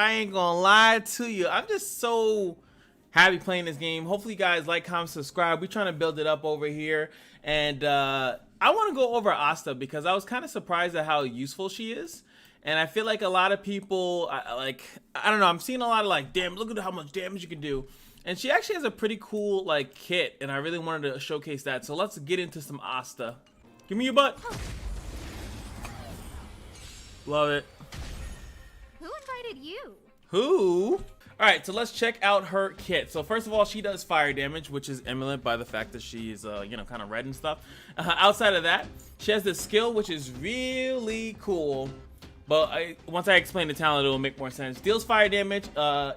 I ain't gonna lie to you. I'm just so happy playing this game. Hopefully you guys like, comment, subscribe. We're trying to build it up over here. And I want to go over Asta because I was kind of surprised at how useful she is. And I feel like a lot of people, I don't know, I'm seeing a lot of like, damn, look at how much damage you can do. And she actually has a pretty cool like kit, and I really wanted to showcase that. So let's get into some Asta. Give me your butt. Love it. Who invited you? Who? All right, so let's check out her kit. So first of all, she does fire damage, which is eminent by the fact that she's, you know, kind of red and stuff. Outside of that, she has this skill, which is really cool. But once I explain the talent, it will make more sense. Deals fire damage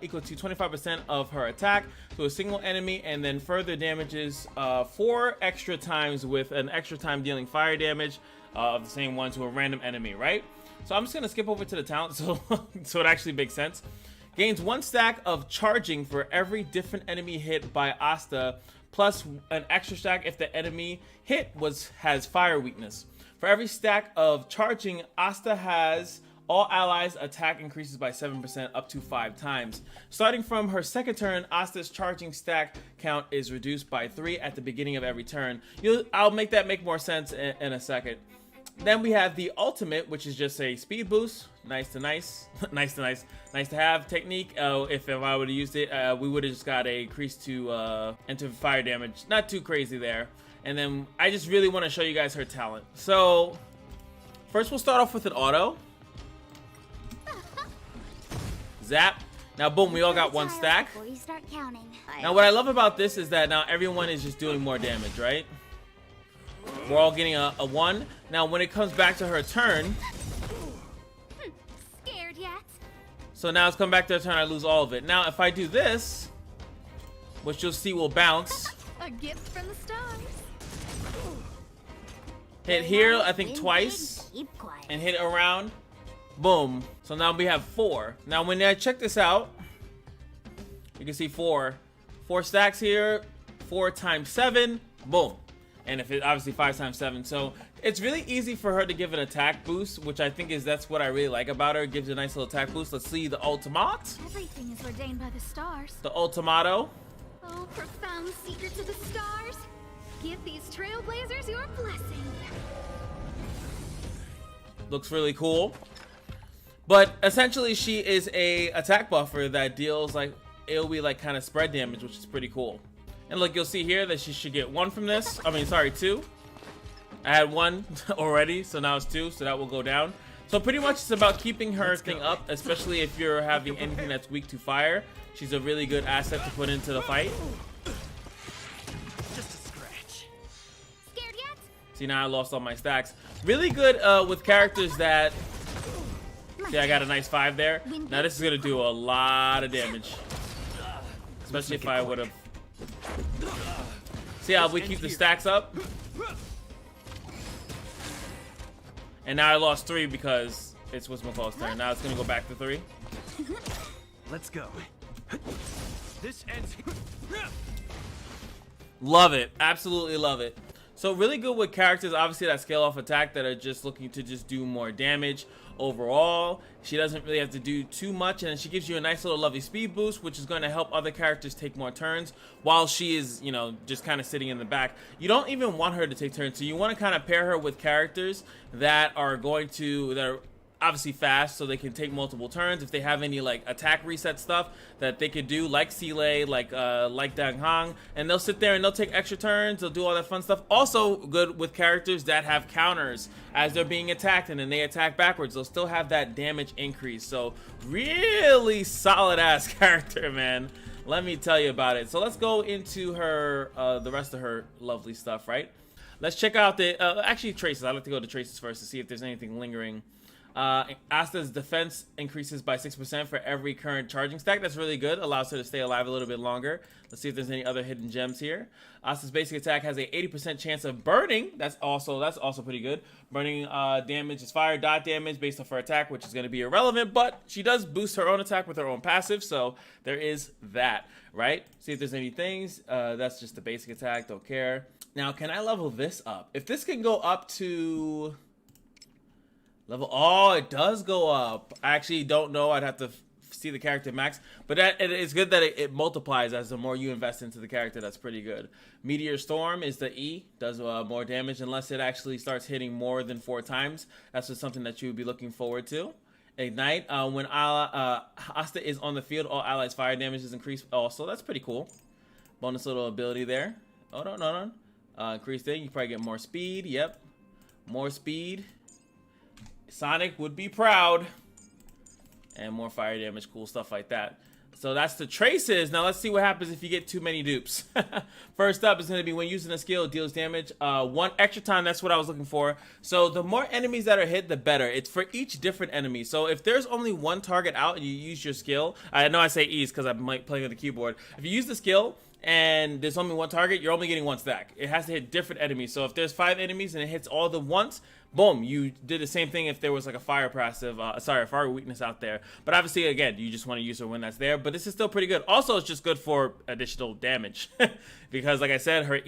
equal to 25% of her attack to a single enemy, and then further damages 4 extra times with an extra time dealing fire damage of the same one to a random enemy, right? So I'm just gonna skip over to the talent so it actually makes sense. Gains 1 stack of charging for every different enemy hit by Asta, plus an extra stack if the enemy hit has fire weakness. For every stack of charging, Asta has all allies attack increases by 7% up to 5 times. Starting from her second turn, Asta's charging stack count is reduced by 3 at the beginning of every turn. I'll make that make more sense in a second. Then we have the ultimate, which is just a speed boost. Nice to nice. Nice to have technique. If I would have used it, we would have just got a increase to enter fire damage. Not too crazy there. And then I just really want to show you guys her talent. So first we'll start off with an auto. Zap. Now boom, we all got 1 stack. Now what I love about this is that now everyone is just doing more damage, right? We're all getting a 1. Now when it comes back to her turn. Scared yet? So now it's come back to her turn, I lose all of it. Now if I do this, which you'll see will bounce. A gift from the stars. Hit here, I think twice, and hit around, boom. So now we have 4. Now when I check this out, you can see 4 stacks here, 4 times 7, boom. And if it obviously 5 times 7, so it's really easy for her to give an attack boost, which I think that's what I really like about her. It gives a nice little attack boost. Let's see the ultimate. Everything is ordained by the stars. The ultimato. Oh, profound secrets of the stars. Give these trailblazers your blessing. Looks really cool. But essentially she is a attack buffer that deals like AoE like kind of spread damage, which is pretty cool. And look, you'll see here that she should get 1 from this. I mean, sorry, 2. I had 1 already, so now it's 2, so that will go down. So pretty much it's about keeping her thing up, especially if you're having anything that's weak to fire. She's a really good asset to put into the fight. Just a scratch. Scared yet? See, now I lost all my stacks. Really good with characters that... See, I got a nice 5 there. Now this is going to do a lot of damage. Especially if I would have... See how we keep the stacks up? And now I lost 3 because it's what's-my-call's turn. Now it's going to go back to 3. Let's go. This ends. Love it. Absolutely love it. So really good with characters, obviously, that scale off attack that are just looking to just do more damage overall. She doesn't really have to do too much, and she gives you a nice little lovely speed boost, which is going to help other characters take more turns while she is, you know, just kind of sitting in the back. You don't even want her to take turns, so you want to kind of pair her with characters that are obviously fast, so they can take multiple turns. If they have any like attack reset stuff that they could do, like Seeley, like Dang Hong, and they'll sit there and they'll take extra turns, they'll do all that fun stuff. Also good with characters that have counters as they're being attacked, and then they attack backwards, they'll still have that damage increase. So really solid ass character, man, let me tell you about it. So let's go into her the rest of her lovely stuff, right? Let's check out the actually traces. I like to go to traces first to see if there's anything lingering. Asta's defense increases by 6% for every current charging stack. That's really good. Allows her to stay alive a little bit longer. Let's see if there's any other hidden gems here. Asta's basic attack has a 80% chance of burning. That's also pretty good. Burning damage is fire dot damage based off her attack, which is going to be irrelevant, but she does boost her own attack with her own passive, so there is that, right? See if there's any things. That's just the basic attack. Don't care. Now, can I level this up? If this can go up to... level, oh, it does go up. I actually don't know. I'd have to see the character max. But it's good that it multiplies as the more you invest into the character. That's pretty good. Meteor Storm is the E, does more damage unless it actually starts hitting more than 4 times. That's just something that you would be looking forward to. Ignite, when ASTA is on the field, all allies' fire damage is increased also. That's pretty cool. Bonus little ability there. Oh, no. Increased thing, you probably get more speed. Yep. More speed. Sonic would be proud. And more fire damage, cool stuff like that. So that's the traces. Now let's see what happens if you get too many dupes. First up is going to be when using a skill, it deals damage 1 extra time. That's what I was looking for. So the more enemies that are hit, the better. It's for each different enemy. So if there's only 1 target out and you use your skill, I know I say ease because I'm playing on the keyboard. If you use the skill and there's only 1 target, you're only getting 1 stack. It has to hit different enemies. So if there's 5 enemies and it hits all the once, boom, you did the same thing if there was like a fire passive, a fire weakness out there. But obviously, again, you just want to use her when that's there. But this is still pretty good. Also, it's just good for additional damage. Because like I said, her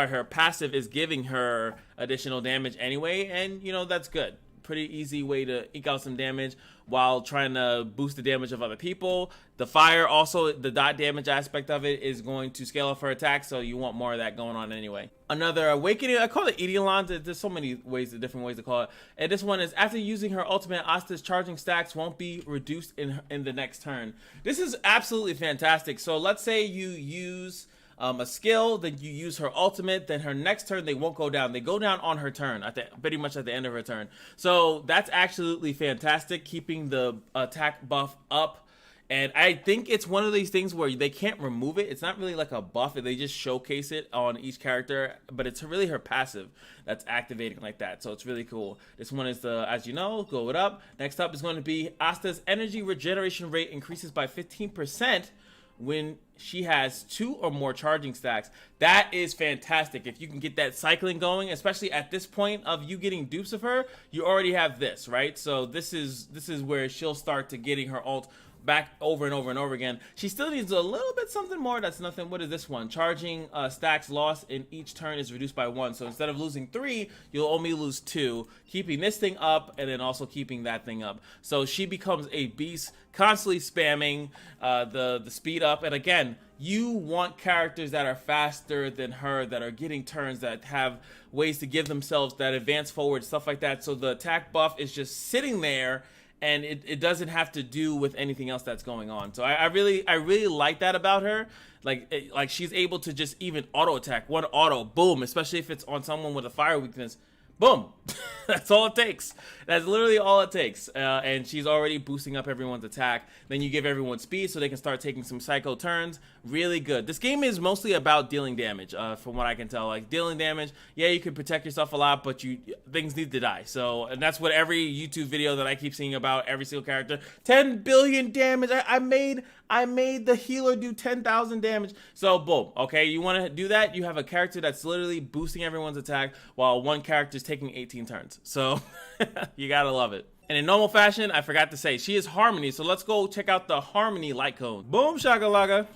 her passive is giving her additional damage anyway. And, you know, that's good. Pretty easy way to eke out some damage while trying to boost the damage of other people. The fire, also the dot damage aspect of it is going to scale up her attack, so you want more of that going on anyway. Another awakening, I call it Eidolon. There's so many ways, different ways to call it. And this one is after using her ultimate, Asta's charging stacks won't be reduced in the next turn. This is absolutely fantastic. So let's say you use a skill, then you use her ultimate, then her next turn they won't go down. They go down on her turn, pretty much at the end of her turn. So that's absolutely fantastic, keeping the attack buff up. And I think it's one of these things where they can't remove it. It's not really like a buff. They just showcase it on each character, but it's really her passive that's activating like that. So it's really cool. This one is the, as you know, go it up. Next up is going to be Asta's energy regeneration rate increases by 15% when she has 2 or more charging stacks. That is fantastic. If you can get that cycling going, especially at this point of you getting dupes of her, you already have this, right? So this is where she'll start to getting her ult back over and over and over again. She still needs a little bit something more. That's nothing. What is this one? Charging stacks lost in each turn is reduced by 1. So instead of losing 3, you'll only lose 2, keeping this thing up and then also keeping that thing up. So she becomes a beast, constantly spamming the speed up. And again, you want characters that are faster than her, that are getting turns, that have ways to give themselves that advance forward, stuff like that. So the attack buff is just sitting there, and it doesn't have to do with anything else that's going on. So I really like that about her. Like she's able to just even auto attack, 1 auto, boom, especially if it's on someone with a fire weakness. Boom. That's all it takes. That's literally all it takes. And she's already boosting up everyone's attack. Then you give everyone speed so they can start taking some psycho turns. Really good. This game is mostly about dealing damage, from what I can tell. Like, dealing damage, yeah, you can protect yourself a lot, but things need to die. So, and that's what every YouTube video that I keep seeing about every single character. 10 billion damage. I made the healer do 10,000 damage. So, boom. Okay, you want to do that? You have a character that's literally boosting everyone's attack while one character is taking 18 turns. So, you gotta love it. And in normal fashion, I forgot to say, she is Harmony. So let's go check out the Harmony light cone. Boom, shakalaka.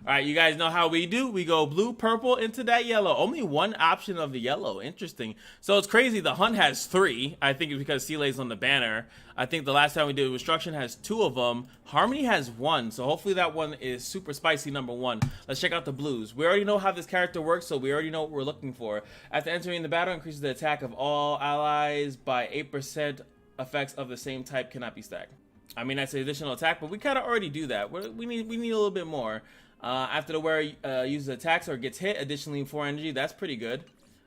All right, you guys know how we do. We go blue, purple into that yellow. Only 1 option of the yellow. Interesting. So it's crazy. The Hunt has 3. I think it's because Sealay's on the banner. I think the last time we did Destruction has 2 of them. Harmony has 1. So hopefully that one is super spicy, number 1. Let's check out the blues. We already know how this character works, so we already know what we're looking for. After entering the battle, increases the attack of all allies by 8%. Effects of the same type cannot be stacked. I mean, that's an additional attack, but we kind of already do that. We need a little bit more. After the wearer uses attacks or gets hit, additionally 4 energy. That's pretty good,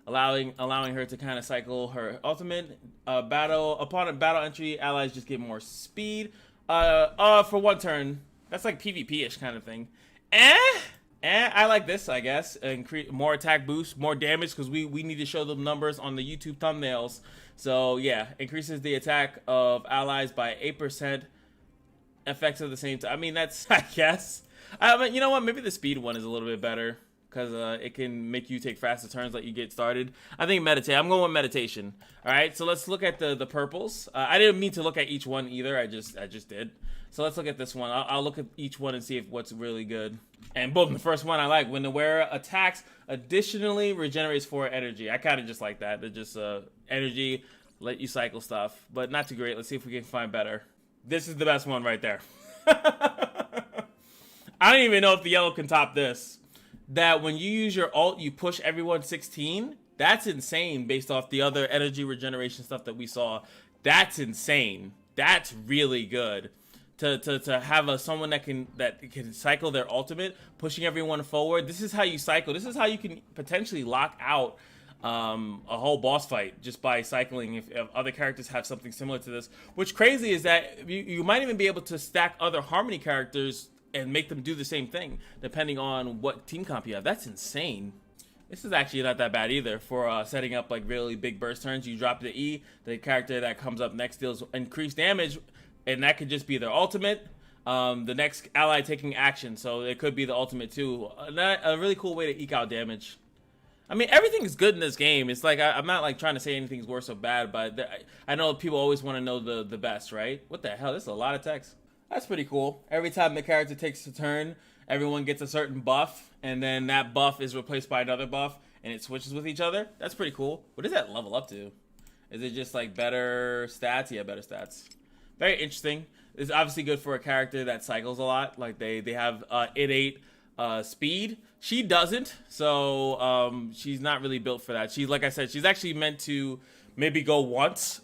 allowing her to kind of cycle her ultimate. Upon a battle entry, allies just get more speed. For 1 turn. That's like PvP-ish kind of thing. I like this, I guess. Increase more attack boost, more damage, because we need to show them numbers on the YouTube thumbnails. So yeah, increases the attack of allies by 8%. Effects of the same time. I mean, that's, I guess. You know what? Maybe the speed one is a little bit better, because it can make you take faster turns, like you get started. I think meditate. I'm going with meditation. All right, so let's look at the purples. I didn't mean to look at each one either. I just did. So let's look at this one. I'll look at each one and see what's really good. And boom, the first one I like. When the wearer attacks, additionally regenerates 4 energy. I kind of just like that. They're just energy, let you cycle stuff, but not too great. Let's see if we can find better. This is the best one right there. I don't even know if the yellow can top this. That when you use your ult, you push everyone 16. That's insane based off the other energy regeneration stuff that we saw. That's insane. That's really good. To have someone that can cycle their ultimate, pushing everyone forward. This is how you cycle. This is how you can potentially lock out a whole boss fight just by cycling if other characters have something similar to this. What's crazy is that you might even be able to stack other Harmony characters and make them do the same thing depending on what team comp you have. That's insane. This is actually not that bad either for setting up like really big burst turns. You drop the E, the character that comes up next deals increased damage, and that could just be their ultimate. The next ally taking action, so it could be the ultimate too. A really cool way to eke out damage. I mean, everything is good in this game. It's like I'm not like trying to say anything's worse or bad, but I know people always want to know the best, right? What the hell? This is a lot of text. That's pretty cool. Every time the character takes a turn, everyone gets a certain buff, and then that buff is replaced by another buff, and it switches with each other. That's pretty cool. What does that level up to? Is it just like better stats? Yeah, better stats. Very interesting. It's obviously good for a character that cycles a lot. Like they have innate speed. She doesn't, so she's not really built for that. She's, like I said, she's actually meant to maybe go once.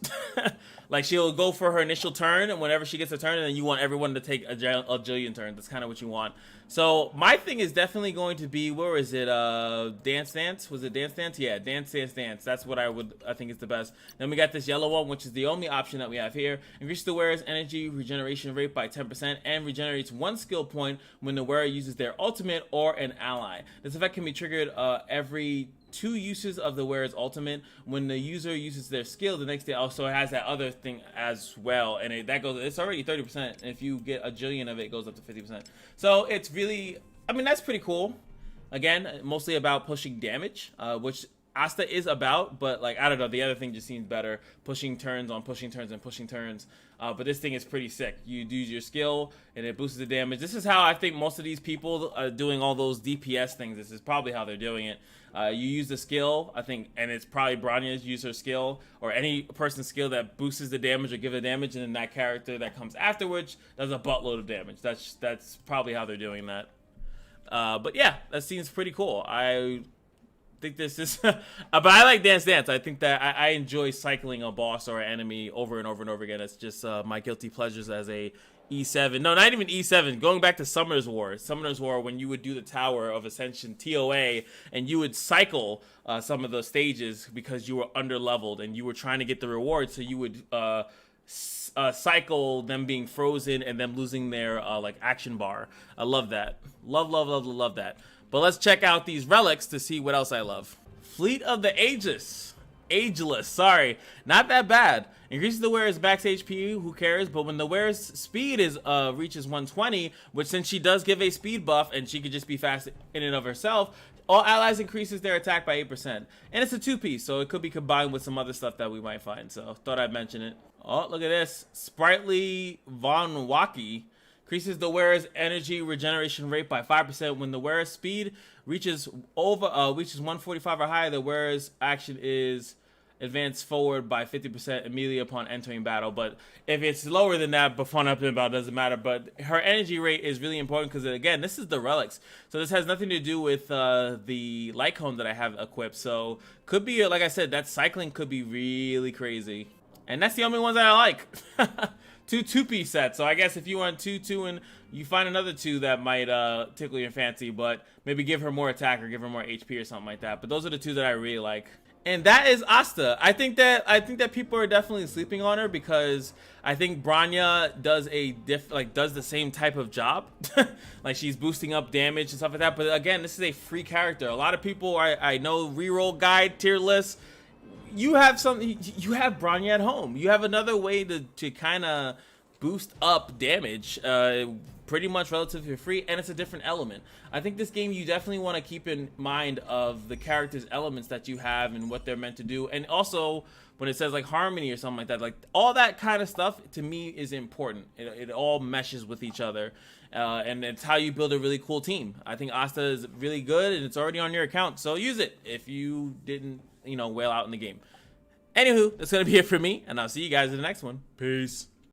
Like she'll go for her initial turn, and whenever she gets a turn, and then you want everyone to take a jillion turns. That's kind of what you want. So my thing is definitely going to be, where is it? Dance Dance? Was it Dance Dance? Yeah, Dance Dance Dance. That's what I think is the best. Then we got this yellow one, which is the only option that we have here. Increases the wearer's energy regeneration rate by 10% and regenerates 1 skill point when the wearer uses their ultimate or an ally. This effect can be triggered every 2 uses of the wearer's ultimate. When the user uses their skill, the next day also has that other thing as well, and it's already 30%, and if you get a jillion of it, it goes up to 50%. So it's really, I mean, that's pretty cool. Again, mostly about pushing damage, which ASTA is about, but like, I don't know, the other thing just seems better. Pushing turns on pushing turns and pushing turns. But this thing is pretty sick. You use your skill and it boosts the damage. This is how I think most of these people are doing all those DPS things. This is probably how they're doing it. You use the skill, I think, and it's probably Bronya's use her skill, or any person's skill that boosts the damage or give the damage, and then that character that comes afterwards does a buttload of damage. That's probably how they're doing that. But yeah, that seems pretty cool. I think this is but I like Dance Dance. I think that I enjoy cycling a boss or an enemy over and over and over again. It's just my guilty pleasures as a E7. No, not even E7. Going back to Summoner's War. Summoner's War, when you would do the Tower of Ascension TOA, and you would cycle some of the stages because you were under-leveled and you were trying to get the reward, so you would cycle them being frozen and them losing their like action bar. I love that. Love that. But let's check out these relics to see what else I love. Fleet of the Ageless. Sorry. Not that bad. Increases the wearer's max HP, who cares? But when the wearer's speed reaches 120, which since she does give a speed buff and she could just be fast in and of herself, all allies increases their attack by 8%. And it's a 2-piece, so it could be combined with some other stuff that we might find. So thought I'd mention it. Oh, look at this. Sprightly Von Waki. Increases the wearer's energy regeneration rate by 5% when the wearer's speed reaches 145 or higher. The wearer's action is advanced forward by 50% immediately upon entering battle. But if it's lower than that, before entering battle, doesn't matter. But her energy rate is really important because, again, this is the relics, so this has nothing to do with the light cone that I have equipped. So could be, like I said, that cycling could be really crazy, and that's the only ones that I like. Two-piece sets. So I guess if you want 2, and you find another 2 that might tickle your fancy, but maybe give her more attack or give her more HP or something like that. But those are the 2 that I really like. And that is ASTA. I think that people are definitely sleeping on her because I think Bronya does does the same type of job. Like she's boosting up damage and stuff like that. But again, this is a free character. A lot of people I know reroll guide tier lists. You have Bronya at home. You have another way to kind of boost up damage, pretty much relatively free, and it's a different element. I think this game, you definitely want to keep in mind of the character's elements that you have and what they're meant to do, and also when it says like harmony or something like that, like all that kind of stuff to me is important. It all meshes with each other, and it's how you build a really cool team. I think ASTA is really good, and it's already on your account, so use it if you didn't whale out in the game. Anywho, that's gonna be it for me, and I'll see you guys in the next one. Peace.